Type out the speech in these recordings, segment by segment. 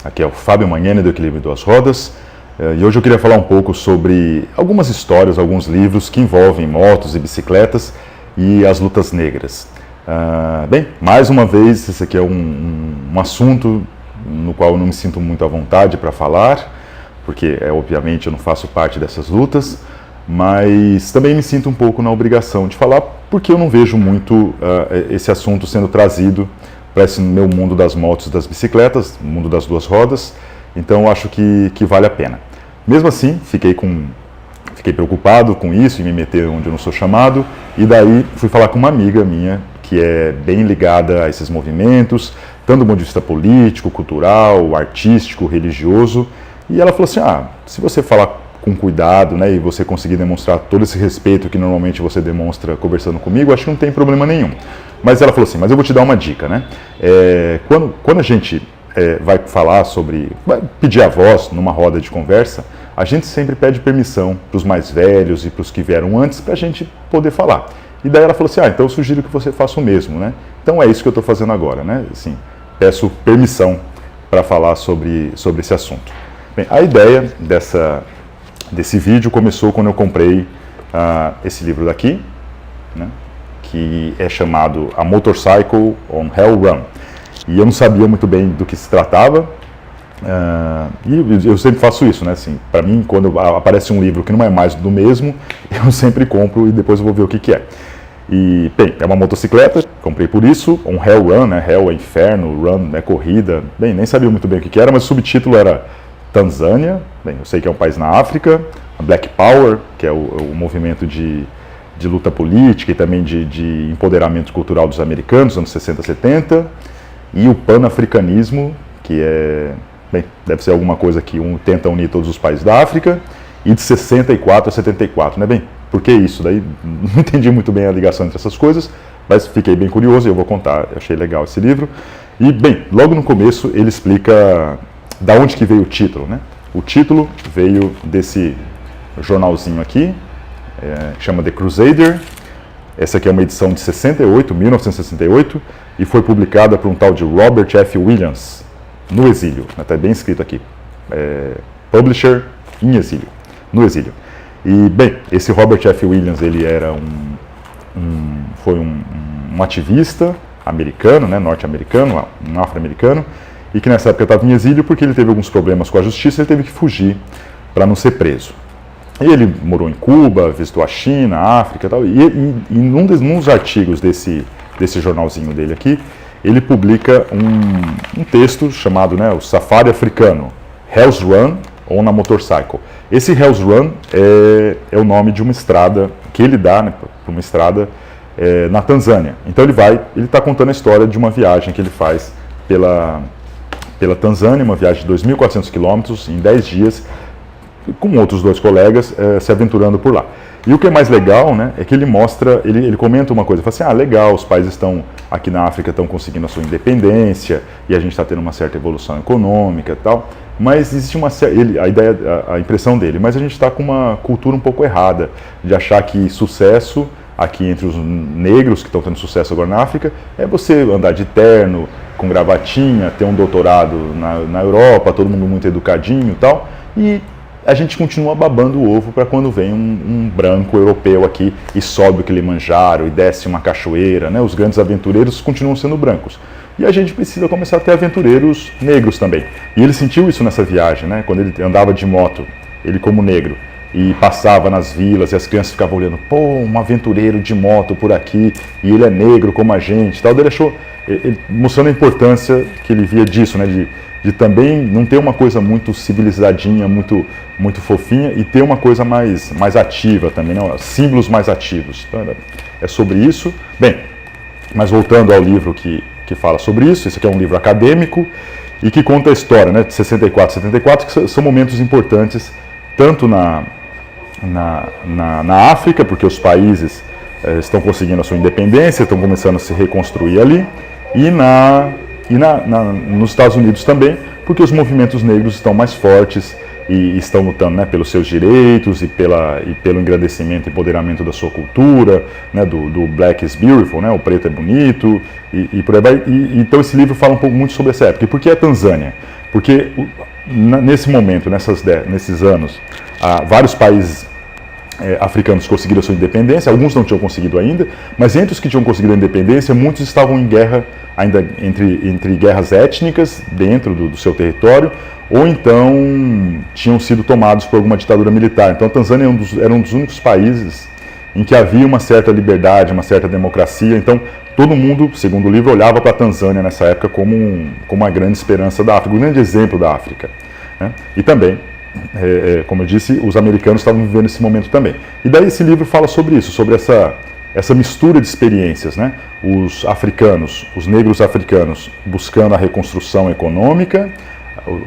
Aqui é o Fábio Magnani do Equilíbrio em Duas Rodas. E hoje eu queria falar um pouco sobre algumas histórias, alguns livros que envolvem motos e bicicletas e as lutas negras. Bem, mais uma vez, esse aqui é um assunto no qual eu não me sinto muito à vontade para falar, porque obviamente eu não faço parte dessas lutas, mas também me sinto um pouco na obrigação de falar, porque eu não vejo muito esse assunto sendo trazido para esse meu mundo das motos e das bicicletas, mundo das duas rodas, então eu acho que vale a pena. Mesmo assim, fiquei preocupado com isso, em me meter onde eu não sou chamado, e daí fui falar com uma amiga minha, que é bem ligada a esses movimentos, tanto do ponto de vista político, cultural, artístico, religioso, e ela falou assim, se você falar com cuidado, né, e você conseguir demonstrar todo esse respeito que normalmente você demonstra conversando comigo, acho que não tem problema nenhum. Mas ela falou assim, mas eu vou te dar uma dica, né? Quando a gente vai falar vai pedir a voz numa roda de conversa, a gente sempre pede permissão para os mais velhos e para os que vieram antes para a gente poder falar. E daí ela falou assim, então eu sugiro que você faça o mesmo, né? Então é isso que eu estou fazendo agora, né? Assim, peço permissão para falar sobre esse assunto. Bem, a ideia desse vídeo começou quando eu comprei esse livro daqui, né? Que é chamado A Motorcycle on Hell Run. E eu não sabia muito bem do que se tratava, e eu sempre faço isso, né? Assim, para mim, quando aparece um livro que não é mais do mesmo, eu sempre compro e depois eu vou ver o que é. E, bem, é uma motocicleta, comprei por isso, on Hell Run, né? Hell é inferno, Run é corrida. Bem, nem sabia muito bem o que era, mas o subtítulo era Tanzânia, bem, eu sei que é um país na África, a Black Power, que é o movimento de luta política e também de empoderamento cultural dos americanos, anos 60, 70, e o panafricanismo, que deve ser alguma coisa que tenta unir todos os países da África, e de 64 a 74, né? Bem, por que isso? Daí não entendi muito bem a ligação entre essas coisas, mas fiquei bem curioso e eu vou contar, eu achei legal esse livro. E, bem, logo no começo ele explica da onde que veio o título, né? O título veio desse jornalzinho aqui, chama The Crusader. Essa aqui é uma edição de 1968, e foi publicada por um tal de Robert F. Williams, no exílio. Está bem escrito aqui. Publisher em exílio, no exílio. E, bem, esse Robert F. Williams, ele era foi um ativista americano, né, norte-americano, um afro-americano, e que nessa época estava em exílio porque ele teve alguns problemas com a justiça e ele teve que fugir para não ser preso. E ele morou em Cuba, visitou a China, a África e tal, e num dos artigos desse jornalzinho dele aqui, ele publica um texto chamado, né, o Safari Africano, Hell's Run ou na Motorcycle. Esse Hell's Run é o nome de uma estrada que ele dá, né, para uma estrada na Tanzânia. Então ele está contando a história de uma viagem que ele faz pela Tanzânia, uma viagem de 2.400 quilômetros em 10 dias, com outros dois colegas se aventurando por lá. E o que é mais legal, né, é que ele mostra, ele comenta uma coisa, fala assim, legal, os países estão aqui na África estão conseguindo a sua independência e a gente está tendo uma certa evolução econômica e tal, mas existe a impressão dele, mas a gente está com uma cultura um pouco errada de achar que sucesso aqui entre os negros que estão tendo sucesso agora na África é você andar de terno, com gravatinha, ter um doutorado na Europa, todo mundo muito educadinho e tal, e a gente continua babando o ovo para quando vem um branco europeu aqui e sobe o Kilimanjaro e desce uma cachoeira, né? Os grandes aventureiros continuam sendo brancos. E a gente precisa começar a ter aventureiros negros também. E ele sentiu isso nessa viagem, né? Quando ele andava de moto, ele como negro, e passava nas vilas e as crianças ficavam olhando, um aventureiro de moto por aqui, e ele é negro como a gente, tal. Ele achou, mostrando a importância que ele via disso, né? De também não ter uma coisa muito civilizadinha, muito fofinha, e ter uma coisa mais ativa também, né? Símbolos mais ativos. Então, é sobre isso. Bem, mas voltando ao livro que fala sobre isso, esse aqui é um livro acadêmico e que conta a história, né, de 64 e 74, que são momentos importantes, tanto na África, porque os países estão conseguindo a sua independência, estão começando a se reconstruir ali, e nos Estados Unidos também, porque os movimentos negros estão mais fortes e estão lutando, né, pelos seus direitos e pelo engrandecimento e empoderamento da sua cultura, né, do Black is Beautiful, né, o preto é bonito, e por aí vai. Então esse livro fala muito sobre essa época. E por que a Tanzânia? Porque nesse momento, nesses anos, vários países africanos conseguiram a sua independência, alguns não tinham conseguido ainda, mas entre os que tinham conseguido a independência, muitos estavam em guerra, ainda entre guerras étnicas dentro do seu território, ou então tinham sido tomados por alguma ditadura militar. Então a Tanzânia era um dos únicos países em que havia uma certa liberdade, uma certa democracia. Então todo mundo, segundo o livro, olhava para a Tanzânia nessa época como uma grande esperança da África, um grande exemplo da África, né? E também, como eu disse, os americanos estavam vivendo esse momento também. E daí esse livro fala sobre isso, sobre essa mistura de experiências, né? Os africanos, os negros africanos, buscando a reconstrução econômica,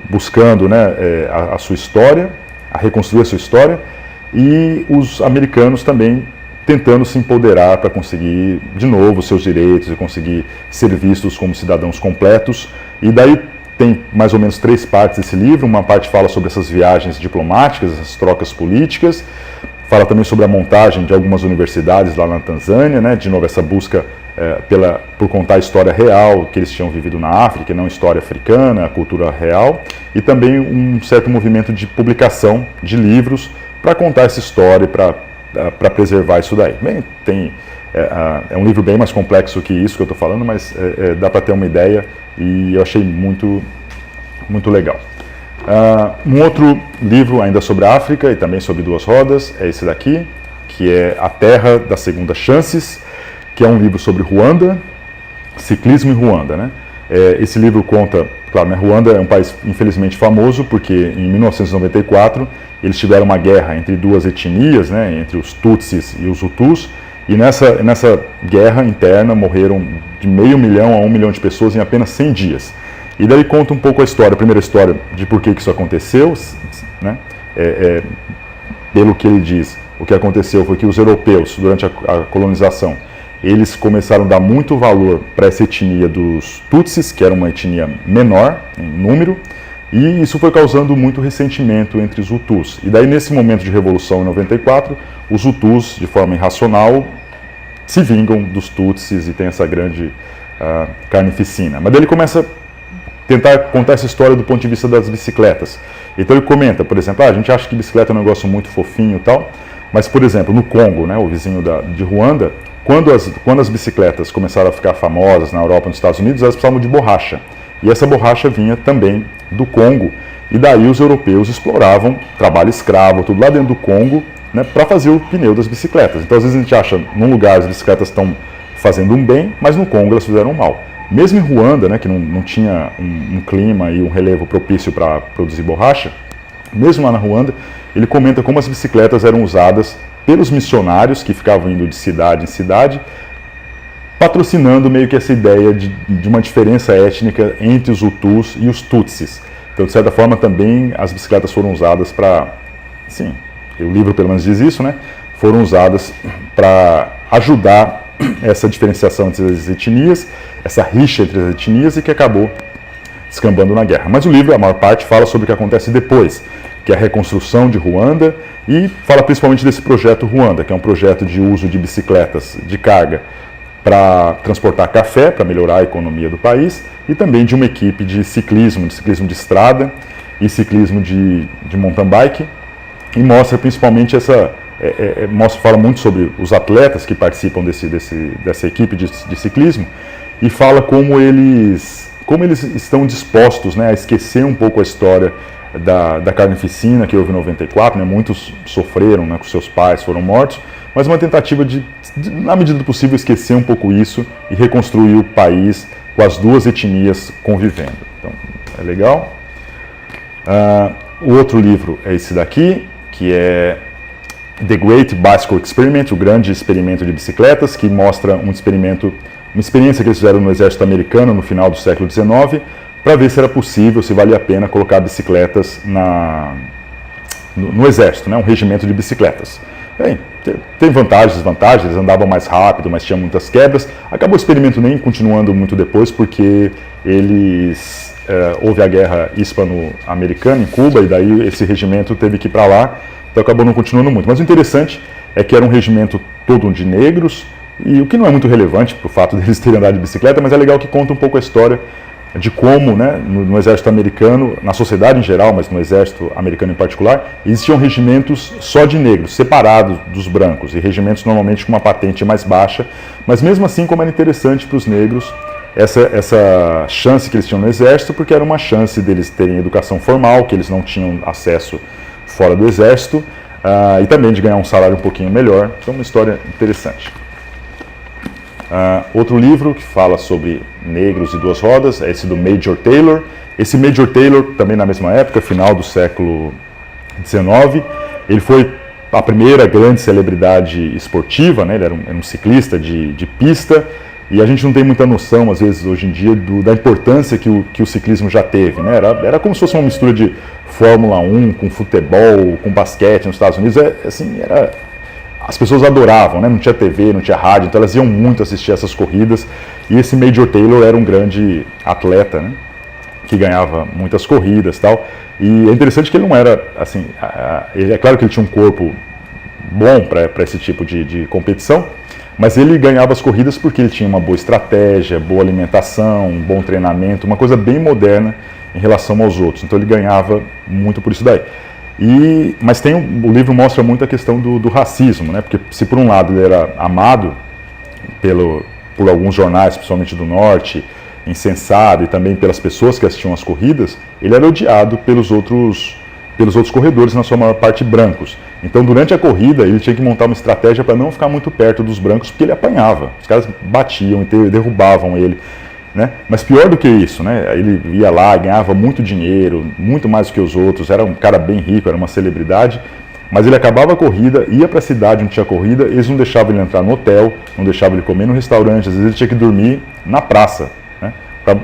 buscando, né, a sua história, a reconstruir a sua história, e os americanos também tentando se empoderar para conseguir de novo seus direitos e conseguir ser vistos como cidadãos completos. E daí tem mais ou menos 3 partes desse livro. Uma parte fala sobre essas viagens diplomáticas, essas trocas políticas, fala também sobre a montagem de algumas universidades lá na Tanzânia, né? De novo essa busca por contar a história real que eles tinham vivido na África, e não história africana, a cultura real, e também um certo movimento de publicação de livros para contar essa história, para preservar isso daí. Bem, é um livro bem mais complexo que isso que eu estou falando, mas dá para ter uma ideia, e eu achei muito, muito legal. Um outro livro ainda sobre a África e também sobre duas rodas é esse daqui, que é A Terra das Segundas Chances, que é um livro sobre Ruanda, ciclismo em Ruanda, né? Esse livro conta, claro, né, Ruanda é um país infelizmente famoso porque em 1994 eles tiveram uma guerra entre duas etnias, né, entre os Tutsis e os Hutus, e nessa guerra interna morreram de 500 mil a 1 milhão de pessoas em apenas 100 dias. E daí conta um pouco a primeira história de por que isso aconteceu, né? Pelo que ele diz, o que aconteceu foi que os europeus, durante a colonização, eles começaram a dar muito valor para essa etnia dos Tutsis, que era uma etnia menor em número, e isso foi causando muito ressentimento entre os Hutus. E daí, nesse momento de revolução em 94, os Hutus, de forma irracional, se vingam dos Tutsis e tem essa grande carnificina. Mas daí ele começa a tentar contar essa história do ponto de vista das bicicletas. Então ele comenta, por exemplo, a gente acha que bicicleta é um negócio muito fofinho e tal, mas, por exemplo, no Congo, né, o vizinho de Ruanda, quando as bicicletas começaram a ficar famosas na Europa e nos Estados Unidos, elas precisavam de borracha. E essa borracha vinha também do Congo. E daí os europeus exploravam trabalho escravo, tudo lá dentro do Congo, né, para fazer o pneu das bicicletas. Então, às vezes a gente acha, num lugar as bicicletas estão fazendo um bem, mas no Congo elas fizeram um mal. Mesmo em Ruanda, né, que não tinha um clima e um relevo propício para produzir borracha, mesmo lá na Ruanda, ele comenta como as bicicletas eram usadas pelos missionários que ficavam indo de cidade em cidade, patrocinando meio que essa ideia de uma diferença étnica entre os Hutus e os Tutsis. Então, de certa forma, também as bicicletas foram usadas para, sim, o livro pelo menos diz isso, né? Foram usadas para ajudar essa diferenciação entre as etnias, essa rixa entre as etnias, e que acabou descambando na guerra. Mas o livro, a maior parte, fala sobre o que acontece depois, que é a reconstrução de Ruanda, e fala principalmente desse projeto Ruanda, que é um projeto de uso de bicicletas de carga para transportar café, para melhorar a economia do país, e também de uma equipe de ciclismo de estrada e ciclismo de mountain bike, e mostra principalmente fala muito sobre os atletas que participam dessa equipe de ciclismo, e fala como eles estão dispostos, né, a esquecer um pouco a história da carnificina que houve em 94, né? Muitos sofreram, né, com seus pais, foram mortos, mas uma tentativa de, na medida do possível, esquecer um pouco isso e reconstruir o país com as duas etnias convivendo. Então, é legal. O outro livro é esse daqui, que é The Great Bicycle Experiment, o grande experimento de bicicletas, que mostra uma experiência que eles fizeram no exército americano no final do século XIX, para ver se era possível, se valia a pena colocar bicicletas no exército, né? Um regimento de bicicletas. Bem, tem vantagens e desvantagens, eles andavam mais rápido, mas tinha muitas quebras. Acabou o experimento nem continuando muito depois, porque houve a guerra hispano-americana em Cuba, e daí esse regimento teve que ir para lá, então acabou não continuando muito. Mas o interessante é que era um regimento todo de negros, e o que não é muito relevante para o fato deles terem andado de bicicleta, mas é legal que conta um pouco a história de como, né, no exército americano, na sociedade em geral, mas no exército americano em particular, existiam regimentos só de negros, separados dos brancos, e regimentos normalmente com uma patente mais baixa, mas mesmo assim como era interessante para os negros essa chance que eles tinham no exército, porque era uma chance deles terem educação formal, que eles não tinham acesso fora do exército, e também de ganhar um salário um pouquinho melhor. Então, uma história interessante. Outro livro que fala sobre negros e duas rodas é esse do Major Taylor. Esse Major Taylor, também na mesma época, final do século XIX, ele foi a primeira grande celebridade esportiva, né? Ele era um ciclista de pista, e a gente não tem muita noção, às vezes, hoje em dia, da importância que o ciclismo já teve, né? Era como se fosse uma mistura de Fórmula 1 com futebol, com basquete nos Estados Unidos. As pessoas adoravam, né? Não tinha TV, não tinha rádio, então elas iam muito assistir essas corridas. E esse Major Taylor era um grande atleta, né? Que ganhava muitas corridas e tal. E é interessante que ele não era, assim, é claro que ele tinha um corpo bom para esse tipo de competição, mas ele ganhava as corridas porque ele tinha uma boa estratégia, boa alimentação, um bom treinamento, uma coisa bem moderna em relação aos outros. Então ele ganhava muito por isso daí. Mas o livro mostra muito a questão do racismo, né? Porque se por um lado ele era amado por alguns jornais, principalmente do norte, incensado, e também pelas pessoas que assistiam às corridas, ele era odiado pelos outros corredores, na sua maior parte brancos. Então durante a corrida ele tinha que montar uma estratégia para não ficar muito perto dos brancos, porque ele apanhava, os caras batiam e derrubavam ele. Né? Mas pior do que isso, né? Ele ia lá, ganhava muito dinheiro, muito mais do que os outros, era um cara bem rico, era uma celebridade, mas ele acabava a corrida, ia para a cidade onde tinha corrida, eles não deixavam ele entrar no hotel, não deixavam ele comer no restaurante, às vezes ele tinha que dormir na praça. Né?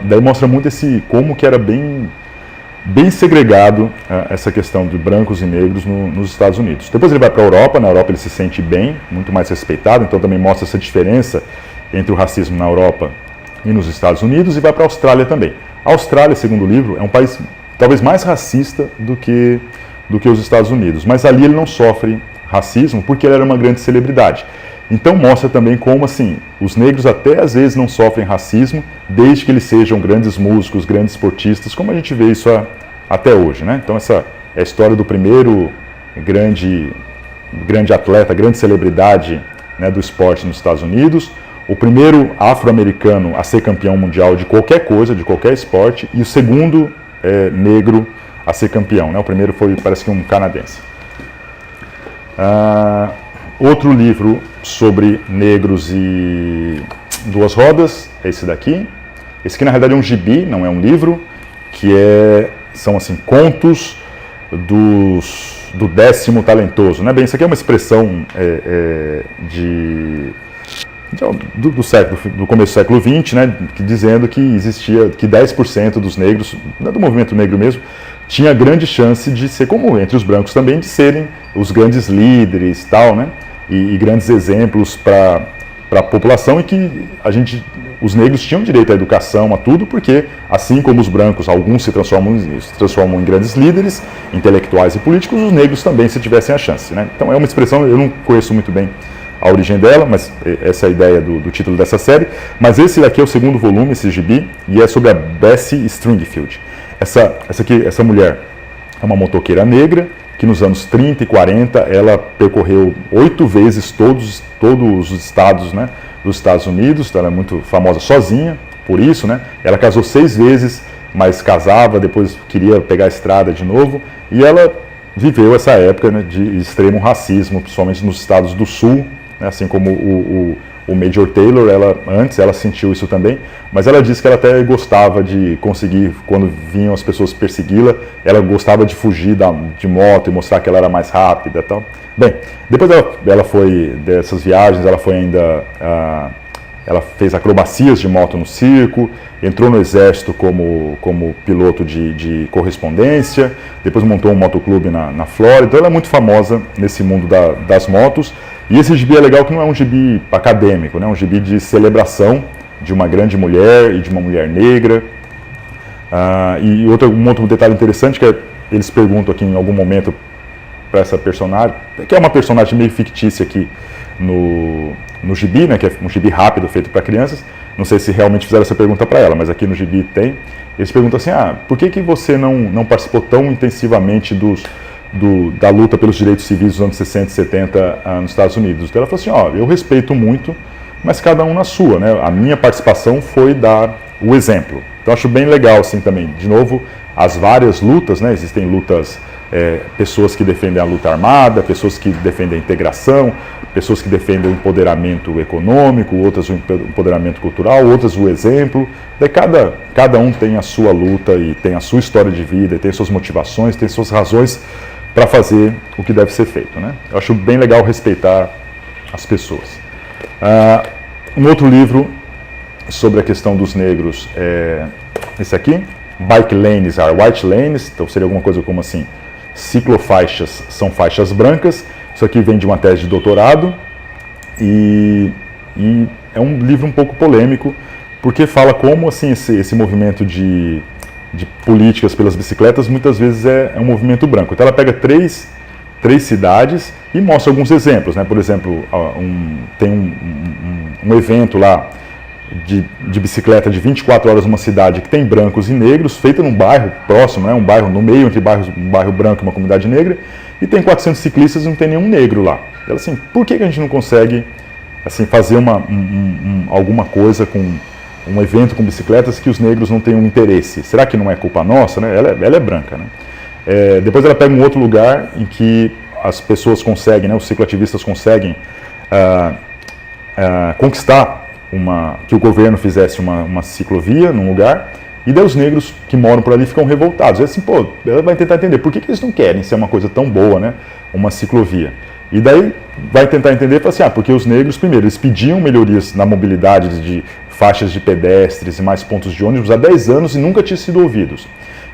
Daí mostra muito como que era bem segregado essa questão de brancos e negros nos Estados Unidos. Depois ele vai para a Europa, na Europa ele se sente bem, muito mais respeitado, então também mostra essa diferença entre o racismo na Europa e nos Estados Unidos, e vai para a Austrália também. A Austrália, segundo o livro, é um país talvez mais racista do que os Estados Unidos, mas ali ele não sofre racismo porque ele era uma grande celebridade. Então mostra também como assim, os negros até às vezes não sofrem racismo, desde que eles sejam grandes músicos, grandes esportistas, como a gente vê isso até hoje. Né? Então essa é a história do primeiro grande atleta, grande celebridade, né, do esporte nos Estados Unidos, o primeiro afro-americano a ser campeão mundial de qualquer coisa, de qualquer esporte, e o segundo negro a ser campeão. Né? O primeiro foi, parece que um canadense. Outro livro sobre negros e duas rodas é esse daqui. Esse aqui na realidade é um gibi, não é um livro, que são assim, contos do 10º talentoso. Né? Bem, isso aqui é uma expressão do começo do século XX, né, dizendo que existia que 10% dos negros, do movimento negro mesmo, tinha grande chance de ser, como entre os brancos também, de serem os grandes líderes tal, né, e grandes exemplos para a população, e que os negros tinham direito à educação, a tudo, porque assim como os brancos, alguns se transformam em grandes líderes, intelectuais e políticos, os negros também, se tivessem a chance. Né? Então é uma expressão, eu não conheço muito bem a origem dela, mas essa é a ideia do título dessa série. Mas esse daqui é o segundo volume, esse gibi, e é sobre a Bessie Stringfield. Essa mulher é uma motoqueira negra, que nos anos 30 e 40 ela percorreu 8 vezes todos os estados, né, dos Estados Unidos. Então ela é muito famosa sozinha, por isso, né? Ela casou 6 vezes, mas casava, depois queria pegar a estrada de novo, e ela viveu essa época, né, de extremo racismo, principalmente nos estados do sul, né, assim como o Major Taylor, ela sentiu isso também, mas ela disse que ela até gostava de conseguir, quando vinham as pessoas persegui-la, ela gostava de fugir de moto e mostrar que ela era mais rápida e tal. Bem, depois ela foi, dessas viagens, ela foi ainda, ela fez acrobacias de moto no circo, entrou no exército como piloto de correspondência, depois montou um motoclube na Flórida, então ela é muito famosa nesse mundo das motos. E esse gibi é legal que não é um gibi acadêmico, né? É um gibi de celebração de uma grande mulher e de uma mulher negra. E um outro detalhe interessante que eles perguntam aqui em algum momento para essa personagem, que é uma personagem meio fictícia aqui no gibi, né? Que é um gibi rápido feito para crianças, não sei se realmente fizeram essa pergunta para ela, mas aqui no gibi tem. Eles perguntam assim, por que você não participou tão intensivamente da luta pelos direitos civis dos anos 60 e 70 nos Estados Unidos? Então ela falou assim, eu respeito muito, mas cada um na sua, né? A minha participação foi dar o exemplo. Então acho bem legal assim também, de novo, as várias lutas, né? Existem lutas, pessoas que defendem a luta armada, pessoas que defendem a integração, pessoas que defendem o empoderamento econômico, outras o empoderamento cultural, outras o exemplo. Daí cada um tem a sua luta e tem a sua história de vida, e tem suas motivações, tem suas razões para fazer o que deve ser feito, né? Eu acho bem legal respeitar as pessoas. Um outro livro sobre a questão dos negros é esse aqui, Bike Lanes are White Lanes, então seria alguma coisa como assim, ciclofaixas são faixas brancas. Isso aqui vem de uma tese de doutorado e é um livro um pouco polêmico, porque fala como assim, esse movimento de políticas pelas bicicletas muitas vezes é um movimento branco. Então ela pega três cidades e mostra alguns exemplos, né? Por exemplo, tem um evento lá de bicicleta de 24 horas numa cidade que tem brancos e negros, feita num bairro próximo, né? Um bairro no meio entre um bairro branco e uma comunidade negra, e tem 400 ciclistas e não tem nenhum negro lá. Ela assim, por que a gente não consegue assim, fazer alguma coisa com um evento com bicicletas que os negros não tenham interesse? Será que não é culpa nossa, né? Ela é branca, né? Depois ela pega um outro lugar em que as pessoas conseguem, né, os cicloativistas conseguem conquistar que o governo fizesse uma ciclovia num lugar, e daí os negros que moram por ali ficam revoltados. E assim, ela vai tentar entender por que eles não querem ser uma coisa tão boa, né, uma ciclovia. E daí vai tentar entender e fala assim, porque os negros, primeiro, eles pediam melhorias na mobilidade de faixas de pedestres e mais pontos de ônibus há 10 anos e nunca tinham sido ouvidos.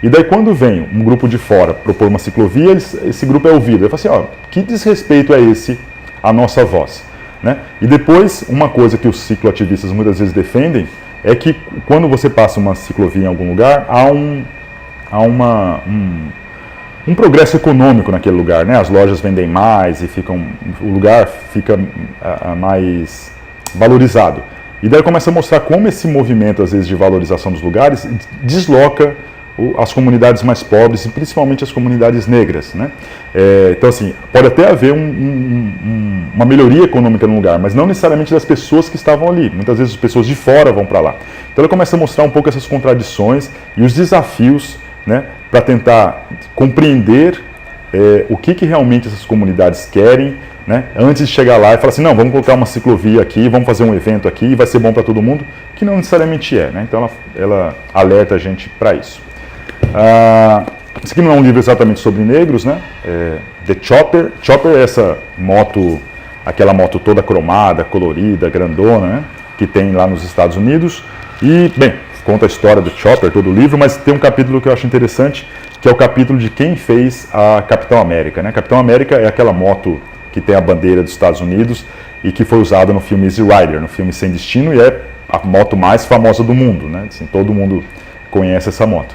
E daí quando vem um grupo de fora propor uma ciclovia, esse grupo é ouvido. Ele fala assim, que desrespeito é esse à nossa voz? Né? E depois, uma coisa que os cicloativistas muitas vezes defendem é que quando você passa uma ciclovia em algum lugar, há um progresso econômico naquele lugar, né? As lojas vendem mais e o lugar fica mais valorizado. E daí começa a mostrar como esse movimento, às vezes, de valorização dos lugares desloca as comunidades mais pobres e principalmente as comunidades negras, né? Então, assim, pode até haver uma melhoria econômica no lugar, mas não necessariamente das pessoas que estavam ali. Muitas vezes as pessoas de fora vão para lá. Então ela começa a mostrar um pouco essas contradições e os desafios, né, para tentar compreender o que realmente essas comunidades querem, né, antes de chegar lá e falar assim, não, vamos colocar uma ciclovia aqui, vamos fazer um evento aqui e vai ser bom para todo mundo, que não necessariamente é, né? Então ela alerta a gente para isso. Esse aqui não é um livro exatamente sobre negros, né? The Chopper. Chopper é essa moto, aquela moto toda cromada, colorida, grandona, né, que tem lá nos Estados Unidos. E, bem, conta a história do Chopper, todo o livro, mas tem um capítulo que eu acho interessante, que é o capítulo de quem fez a Capitão América, né? Capitão América é aquela moto que tem a bandeira dos Estados Unidos e que foi usada no filme Easy Rider, no filme Sem Destino, e é a moto mais famosa do mundo, né? Assim, todo mundo conhece essa moto.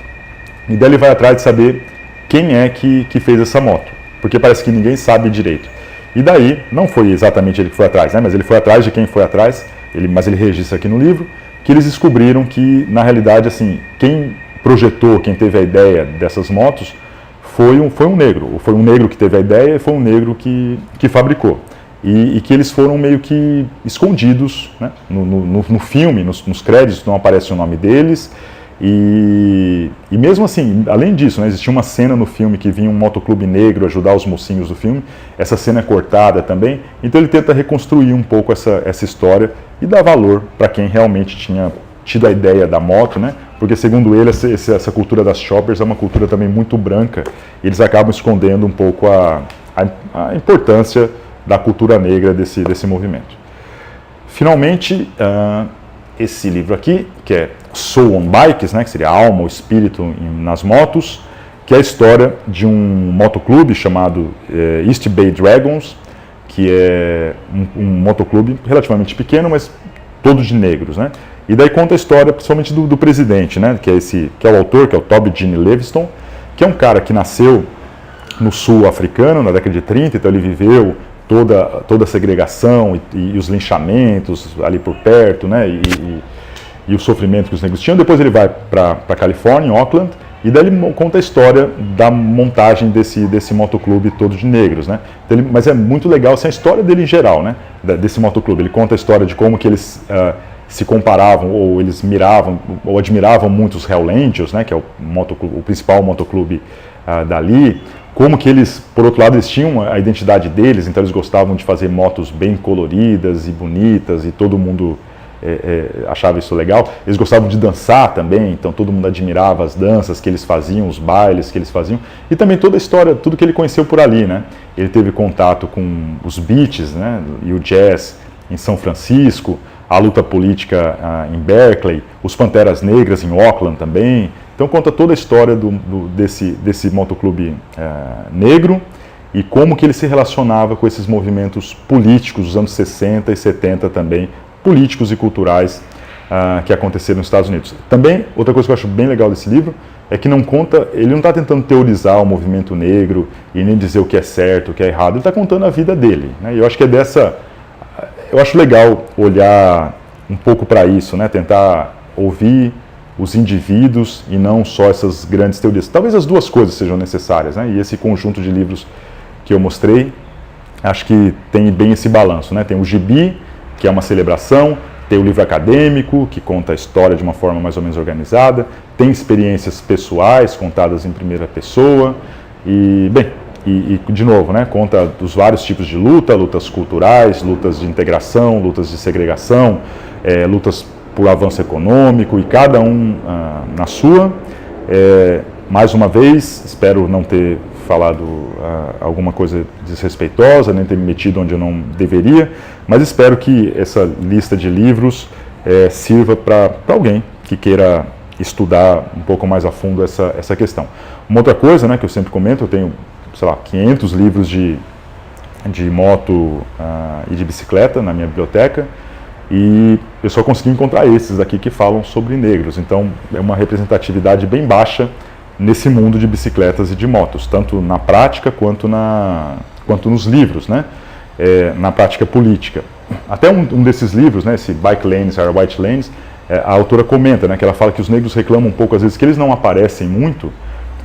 E daí ele vai atrás de saber quem é que fez essa moto, porque parece que ninguém sabe direito. E daí, não foi exatamente ele que foi atrás, né, mas ele foi atrás de quem foi atrás, mas ele registra aqui no livro, que eles descobriram que, na realidade, assim, quem projetou, quem teve a ideia dessas motos, foi um negro. Foi um negro que teve a ideia e foi um negro que fabricou. E que eles foram meio que escondidos, né, no filme, nos créditos, não aparece o nome deles. E mesmo assim, além disso, né, existia uma cena no filme que vinha um motoclube negro ajudar os mocinhos do filme. Essa cena é cortada também. Então ele tenta reconstruir um pouco essa história e dar valor para quem realmente tinha tido a ideia da moto, né? Porque segundo ele, essa cultura das choppers é uma cultura também muito branca. E eles acabam escondendo um pouco a importância da cultura negra desse movimento. Finalmente, esse livro aqui, que é Soul on Bikes, né, que seria a alma, o espírito nas motos, que é a história de um motoclube chamado East Bay Dragons, que é um motoclube relativamente pequeno, mas todo de negros, né? E daí conta a história principalmente do presidente, né, que é o autor, que é o Toby Gene Leviston, que é um cara que nasceu no sul africano, na década de 30, então ele viveu toda a segregação e os linchamentos ali por perto, né, e o sofrimento que os negros tinham. Depois ele vai para a Califórnia, em Oakland, e daí ele conta a história da montagem desse motoclube todo de negros, né? Então mas é muito legal assim, a história dele em geral, né? Desse motoclube. Ele conta a história de como que eles se comparavam, ou eles miravam, ou admiravam muito os Hell Angels, né? Que é o principal motoclube dali. Como que eles, por outro lado, eles tinham a identidade deles, então eles gostavam de fazer motos bem coloridas e bonitas, e todo mundo achava isso legal. Eles gostavam de dançar também, então todo mundo admirava as danças que eles faziam, os bailes que eles faziam, e também toda a história, tudo que ele conheceu por ali, né? Ele teve contato com os beats, né? E o jazz em São Francisco, a luta política em Berkeley, os Panteras Negras em Oakland também. Então conta toda a história desse motoclube negro e como que ele se relacionava com esses movimentos políticos dos anos 60 e 70 também, políticos e culturais que aconteceram nos Estados Unidos. Também, outra coisa que eu acho bem legal desse livro é que ele não está tentando teorizar o movimento negro e nem dizer o que é certo, o que é errado, ele está contando a vida dele, né? E eu acho que eu acho legal olhar um pouco para isso, né? Tentar ouvir os indivíduos e não só essas grandes teorias. Talvez as duas coisas sejam necessárias, né? E esse conjunto de livros que eu mostrei, acho que tem bem esse balanço, né? Tem o gibi, que é uma celebração, tem o livro acadêmico, que conta a história de uma forma mais ou menos organizada, tem experiências pessoais contadas em primeira pessoa, e, bem, de novo, né, conta dos vários tipos de luta, lutas culturais, lutas de integração, lutas de segregação, lutas por avanço econômico, e cada um na sua. Mais uma vez, espero não ter falado alguma coisa desrespeitosa, nem ter me metido onde eu não deveria, mas espero que essa lista de livros sirva para alguém que queira estudar um pouco mais a fundo essa questão. Uma outra coisa, né, que eu sempre comento, eu tenho, sei lá, 500 livros de moto e de bicicleta na minha biblioteca, e eu só consegui encontrar esses aqui que falam sobre negros, então é uma representatividade bem baixa nesse mundo de bicicletas e de motos, tanto na prática quanto nos livros, né? Na prática política. Até um desses livros, né, esse Bike Lanes are White Lanes, a autora comenta, né, que ela fala que os negros reclamam um pouco às vezes que eles não aparecem muito,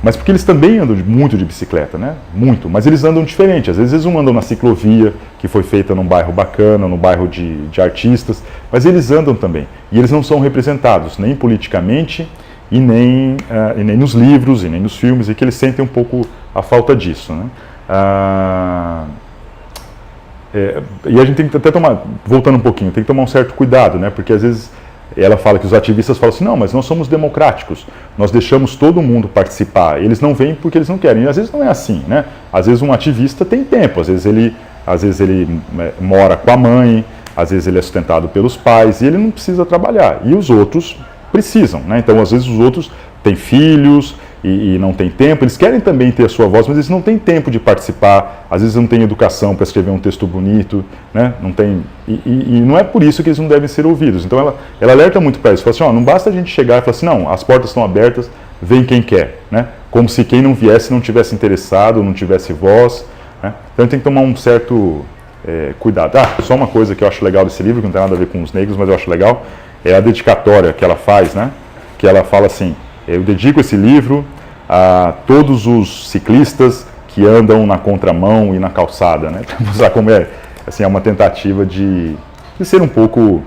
mas porque eles também andam muito de bicicleta, né? Muito, mas eles andam diferente. Às vezes eles não andam na ciclovia, que foi feita num bairro bacana, num bairro de artistas, mas eles andam também. E eles não são representados, nem politicamente, e nem nos livros, e nem nos filmes, e que eles sentem um pouco a falta disso, né? E a gente tem que até tomar, voltando um pouquinho, tem que tomar um certo cuidado, né? Porque às vezes ela fala que os ativistas falam assim, não, mas nós somos democráticos, nós deixamos todo mundo participar, eles não vêm porque eles não querem, e às vezes não é assim, né? Às vezes um ativista tem tempo, às vezes ele mora com a mãe, às vezes ele é sustentado pelos pais, e ele não precisa trabalhar, e os outros precisam, né? Então às vezes os outros têm filhos e não têm tempo, eles querem também ter a sua voz, mas eles não têm tempo de participar, às vezes não têm educação para escrever um texto bonito, né? Não tem, e não é por isso que eles não devem ser ouvidos. Então ela alerta muito para isso, fala assim, não basta a gente chegar e falar assim, não, as portas estão abertas, vem quem quer, né? Como se quem não viesse não tivesse interessado, não tivesse voz, né? Então tem que tomar um certo cuidado. Só uma coisa que eu acho legal desse livro, que não tem nada a ver com os negros, mas eu acho legal, é a dedicatória que ela faz, né? Que ela fala assim, eu dedico esse livro a todos os ciclistas que andam na contramão e na calçada, né? Para mostrar como é uma tentativa de ser um pouco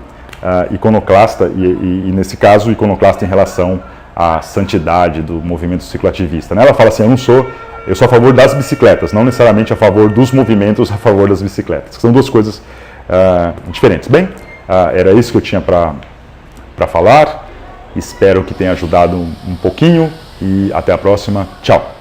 iconoclasta, e nesse caso iconoclasta em relação à santidade do movimento cicloativista, né? Ela fala assim, eu sou a favor das bicicletas, não necessariamente a favor dos movimentos a favor das bicicletas, que são duas coisas diferentes. Bem, era isso que eu tinha para falar. Espero que tenha ajudado um pouquinho e até a próxima. Tchau!